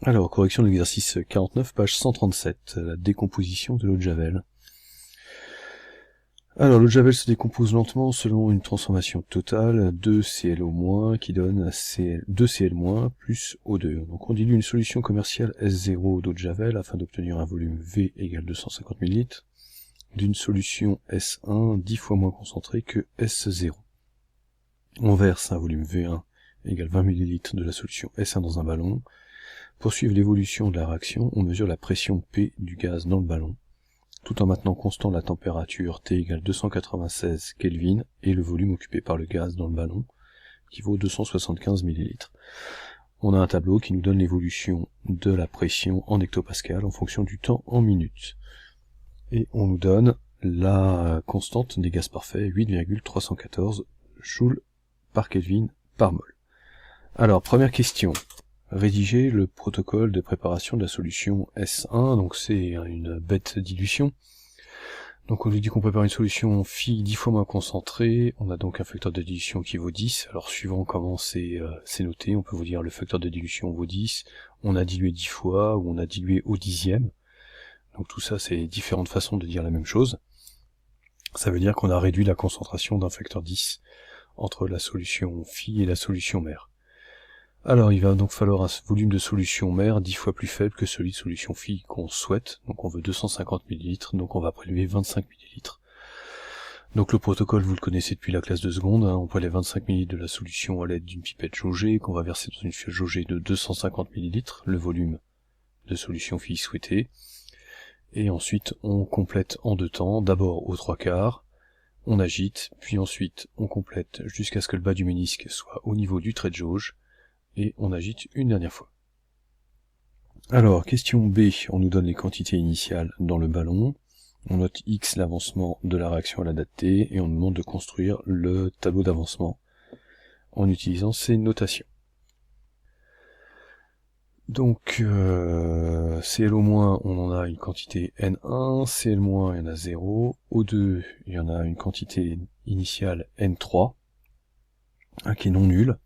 Alors, correction de l'exercice 49, page 137, la décomposition de l'eau de Javel. Alors, l'eau de Javel se décompose lentement selon une transformation totale de ClO- qui donne 2Cl- plus O2. Donc on dilue une solution commerciale S0 d'eau de Javel afin d'obtenir un volume V égale 250 ml d'une solution S1 10 fois moins concentrée que S0. On verse un volume V1 égale 20 ml de la solution S1 dans un ballon. Pour suivre l'évolution de la réaction, on mesure la pression P du gaz dans le ballon, tout en maintenant constant la température T égale 296 Kelvin et le volume occupé par le gaz dans le ballon, qui vaut 275 ml. On a un tableau qui nous donne l'évolution de la pression en hectopascal en fonction du temps en minutes. Et on nous donne la constante des gaz parfaits, 8,314 joules par Kelvin par mol. Alors, première question. Rédiger le protocole de préparation de la solution S1, donc c'est une bête dilution. Donc on nous dit qu'on prépare une solution phi 10 fois moins concentrée, on a donc un facteur de dilution qui vaut 10, alors suivant comment c'est noté, on peut vous dire le facteur de dilution vaut 10, on a dilué 10 fois, ou on a dilué au dixième, donc tout ça c'est différentes façons de dire la même chose. Ça veut dire qu'on a réduit la concentration d'un facteur 10 entre la solution phi et la solution mère. Alors il va donc falloir un volume de solution mère 10 fois plus faible que celui de solution phi qu'on souhaite, donc on veut 250 ml, donc on va prélever 25 ml. Donc le protocole vous le connaissez depuis la classe de seconde, on prélève 25 ml de la solution à l'aide d'une pipette jaugée qu'on va verser dans une fiole jaugée de 250 ml, le volume de solution phi souhaité, et ensuite on complète en deux temps, d'abord aux 3/4, on agite, puis ensuite on complète jusqu'à ce que le bas du ménisque soit au niveau du trait de jauge, et on agite une dernière fois. Alors, question B, on nous donne les quantités initiales dans le ballon, on note X l'avancement de la réaction à la date T, et on nous demande de construire le tableau d'avancement en utilisant ces notations. Donc, Cl-, on en a une quantité N1, Cl-, il y en a 0, O2, il y en a une quantité initiale N3, qui est non nulle,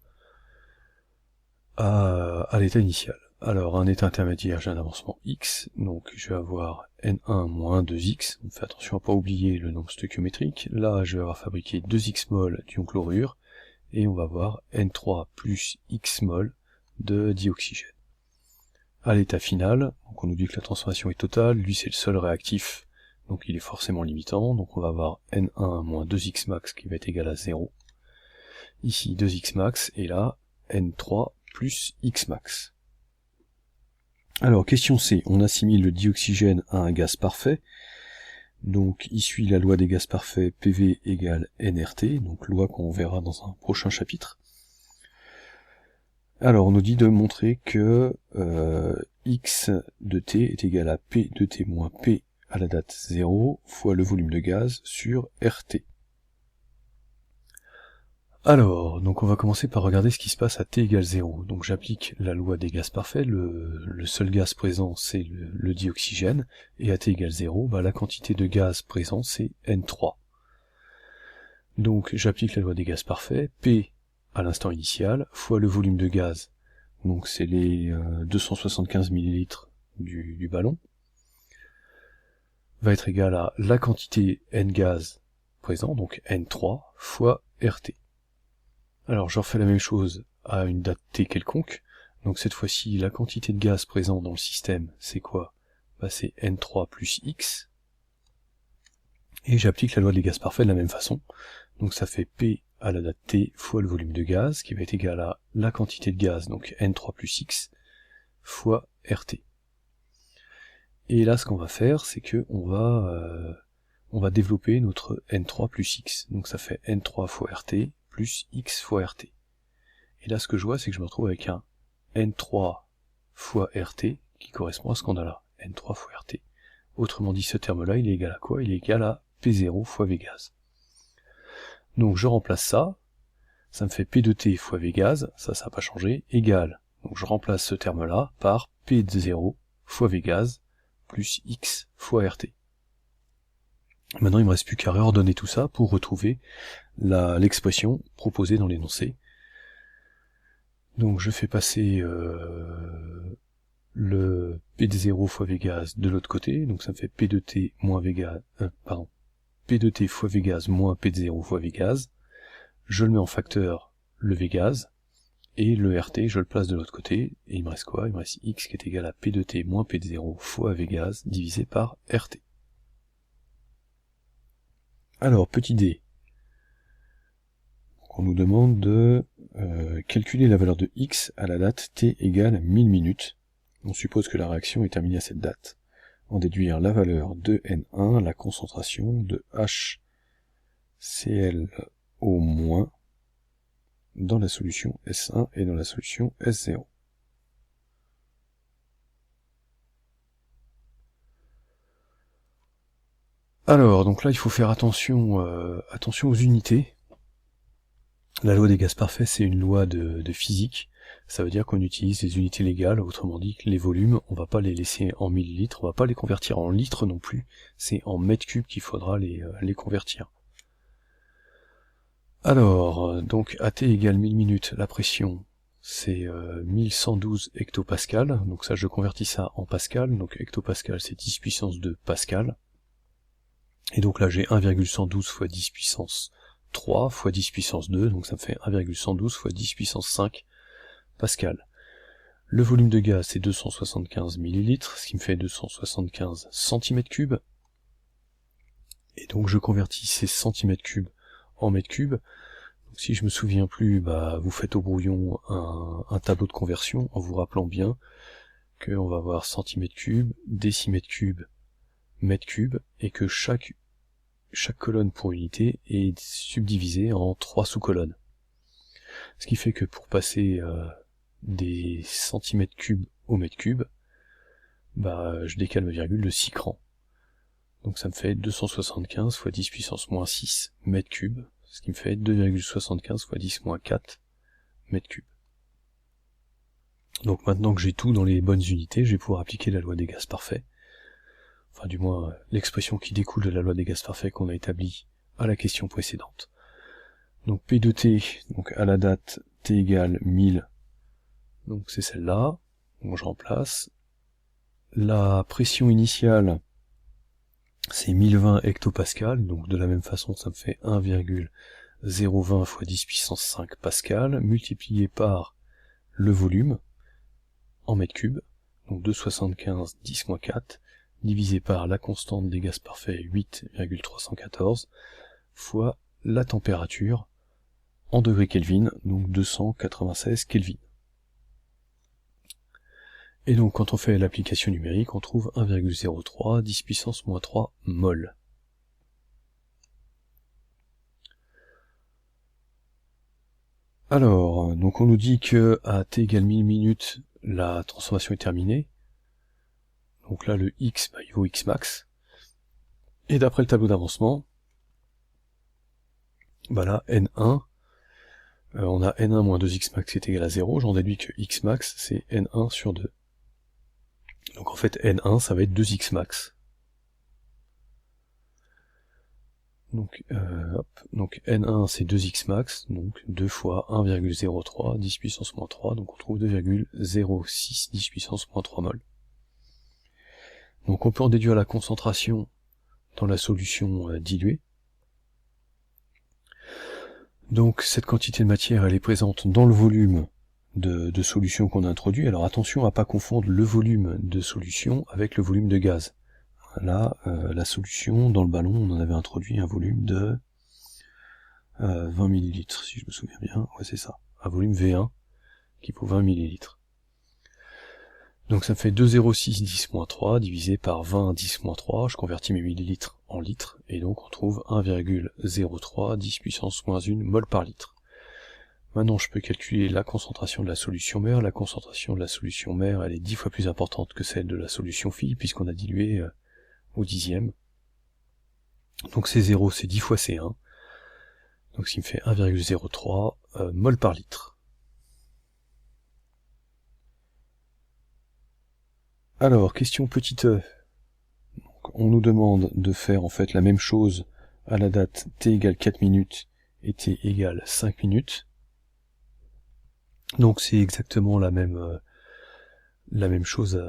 à l'état initial. Alors, un état intermédiaire, j'ai un avancement X, donc je vais avoir N1 moins 2X, on fait attention à pas oublier le nombre stoichiométrique. Là, je vais avoir fabriqué 2X mol d'ion chlorure, et on va avoir N3 plus X mol de dioxygène. À l'état final, donc on nous dit que la transformation est totale, lui c'est le seul réactif, donc il est forcément limitant, donc on va avoir N1 moins 2X max qui va être égal à 0. Ici 2X max, et là N3 plus X max. Alors, question C, on assimile le dioxygène à un gaz parfait, donc il suit la loi des gaz parfaits PV égale nRT, donc loi qu'on verra dans un prochain chapitre. Alors, on nous dit de montrer que X de T est égal à P de T moins P à la date 0 fois le volume de gaz sur RT. Alors, donc on va commencer par regarder ce qui se passe à T égale 0. Donc j'applique la loi des gaz parfaits, le seul gaz présent c'est le dioxygène, et à T égale 0, la quantité de gaz présent c'est N3. Donc j'applique la loi des gaz parfaits, P à l'instant initial, fois le volume de gaz, donc c'est les 275 ml du ballon, va être égal à la quantité N gaz présent, donc N3, fois RT. Alors je refais la même chose à une date T quelconque, donc cette fois-ci la quantité de gaz présent dans le système c'est quoi? C'est N3 plus X, et j'applique la loi des gaz parfaits de la même façon, donc ça fait P à la date T fois le volume de gaz, qui va être égal à la quantité de gaz, donc N3 plus X, fois RT. Et là ce qu'on va faire, c'est que on va développer notre N3 plus X, donc ça fait N3 fois RT, plus X fois RT. Et là, ce que je vois, c'est que je me retrouve avec un N3 fois RT qui correspond à ce qu'on a là, N3 fois RT. Autrement dit, ce terme-là, il est égal à quoi? Il est égal à P0 fois V gaz. Donc je remplace ça me fait P de T fois V gaz, ça n'a pas changé, égal. Donc je remplace ce terme-là par P de 0 fois V gaz plus X fois RT. Maintenant, il ne me reste plus qu'à réordonner tout ça pour retrouver l'expression proposée dans l'énoncé. Donc je fais passer P de 0 fois V gaz de l'autre côté, donc ça me fait P de T moins V gaz, P de T fois V gaz moins P de 0 fois V gaz. Je le mets en facteur, le V gaz, et le RT, je le place de l'autre côté, et il me reste quoi? Il me reste X qui est égal à P de T moins P de 0 fois V gaz divisé par RT. Alors, petit d. Donc, on nous demande de calculer la valeur de X à la date T égale 1000 minutes. On suppose que la réaction est terminée à cette date. En déduire la valeur de N1, la concentration de HClO- dans la solution S1 et dans la solution S0. Alors, donc là, il faut faire attention aux unités. La loi des gaz parfaits, c'est une loi de physique. Ça veut dire qu'on utilise les unités légales, autrement dit que les volumes, on va pas les laisser en millilitres, on va pas les convertir en litres non plus, c'est en mètres cubes qu'il faudra les convertir. Alors, donc AT égale 1000 minutes, la pression, c'est 1112 hectopascal, donc ça je convertis ça en pascal, donc hectopascal c'est 10 puissance 2 pascal, et donc là j'ai 1,112 fois 10 puissance 3 fois 10 puissance 2, donc ça me fait 1,112 fois 10 puissance 5 pascal. Le volume de gaz c'est 275 millilitres, ce qui me fait 275 cm3, et donc je convertis ces cm3 en mètres cubes. Donc, si je me souviens plus, vous faites au brouillon un tableau de conversion en vous rappelant bien qu'on va avoir centimètres cubes, décimètres cubes, mètres cubes, et que chaque colonne pour unité est subdivisée en 3 sous-colonnes. Ce qui fait que pour passer des centimètres cubes au mètre cube, je décale ma virgule de 6 crans. Donc ça me fait 275 fois 10 puissance moins 6 mètres cubes, ce qui me fait 2,75 fois 10 moins 4 mètres cubes. Donc maintenant que j'ai tout dans les bonnes unités, je vais pouvoir appliquer la loi des gaz parfaits. Enfin du moins l'expression qui découle de la loi des gaz parfaits qu'on a établie à la question précédente. Donc P de T, donc à la date T égale 1000, donc c'est celle-là, donc je remplace. La pression initiale, c'est 1020 hectopascal, donc de la même façon ça me fait 1,020 fois 10 puissance 5 pascal, multiplié par le volume, en mètres cubes, donc 275 10-4, divisé par la constante des gaz parfaits 8,314, fois la température en degrés Kelvin, donc 296 Kelvin. Et donc quand on fait l'application numérique, on trouve 1,03 10 puissance moins 3 mol. Alors, donc on nous dit que à t égale 1000 minutes, la transformation est terminée. Donc là, le x, il vaut x max. Et d'après le tableau d'avancement, là, n1, on a n1 moins 2x max qui est égal à 0, j'en déduis que x max, c'est n1 sur 2. Donc en fait, n1, ça va être 2x max. Donc, donc n1 c'est 2x max, donc 2 fois 1,03, 10 puissance moins 3, donc on trouve 2,06 10 puissance moins 3 mol. Donc on peut en déduire la concentration dans la solution diluée. Donc cette quantité de matière, elle est présente dans le volume de solution qu'on a introduit. Alors attention à pas confondre le volume de solution avec le volume de gaz. Là, la solution, dans le ballon, on en avait introduit un volume de 20 ml, si je me souviens bien. Ouais, c'est ça. Un volume V1 qui vaut 20 ml. Donc ça me fait 2,06 10-3 divisé par 20 10-3. Je convertis mes millilitres en litres, et donc on trouve 1,03 10 puissance moins 1 mol par litre. Maintenant, je peux calculer la concentration de la solution mère. La concentration de la solution mère, elle est 10 fois plus importante que celle de la solution fille, puisqu'on a dilué au dixième. Donc C0, c'est 10 fois C1. Donc ce qui me fait 1,03 mol par litre. Alors, question petit e. Donc, on nous demande de faire en fait la même chose à la date t égale 4 minutes et t égale 5 minutes. Donc c'est exactement la même chose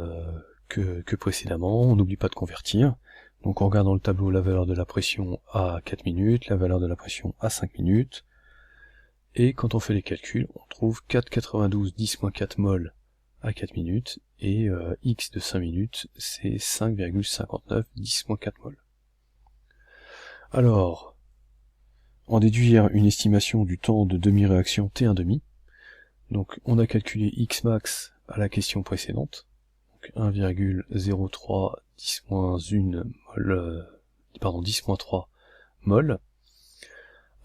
que précédemment, on n'oublie pas de convertir. Donc on regarde dans le tableau la valeur de la pression à 4 minutes, la valeur de la pression à 5 minutes, et quand on fait les calculs, on trouve 4,92 10-4 mol à 4 minutes, et x de 5 minutes, c'est 5,59 10-4 mol. Alors, en déduire une estimation du temps de demi-réaction T1,5, donc on a calculé x max à la question précédente, 1,03 10-1 mol, 10-3 mol.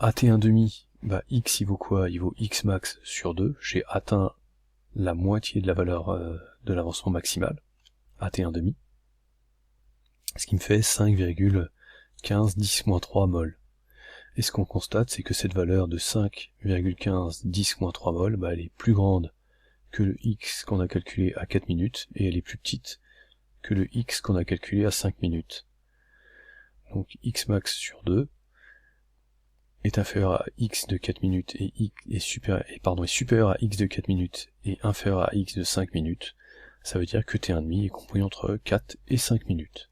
À T1,5, bah x il vaut quoi? Il vaut x max sur 2. J'ai atteint la moitié de la valeur de l'avancement maximal à T1,5. Ce qui me fait 5,15 10-3 mol. Et ce qu'on constate, c'est que cette valeur de 5,15 10-3 mol, bah, elle est plus grande que le x qu'on a calculé à 4 minutes, et elle est plus petite que le x qu'on a calculé à 5 minutes. Donc x max sur 2 est inférieur à x de 4 minutes et est supérieur à x de 4 minutes et inférieur à x de 5 minutes. Ça veut dire que T1,5 est compris entre 4 et 5 minutes.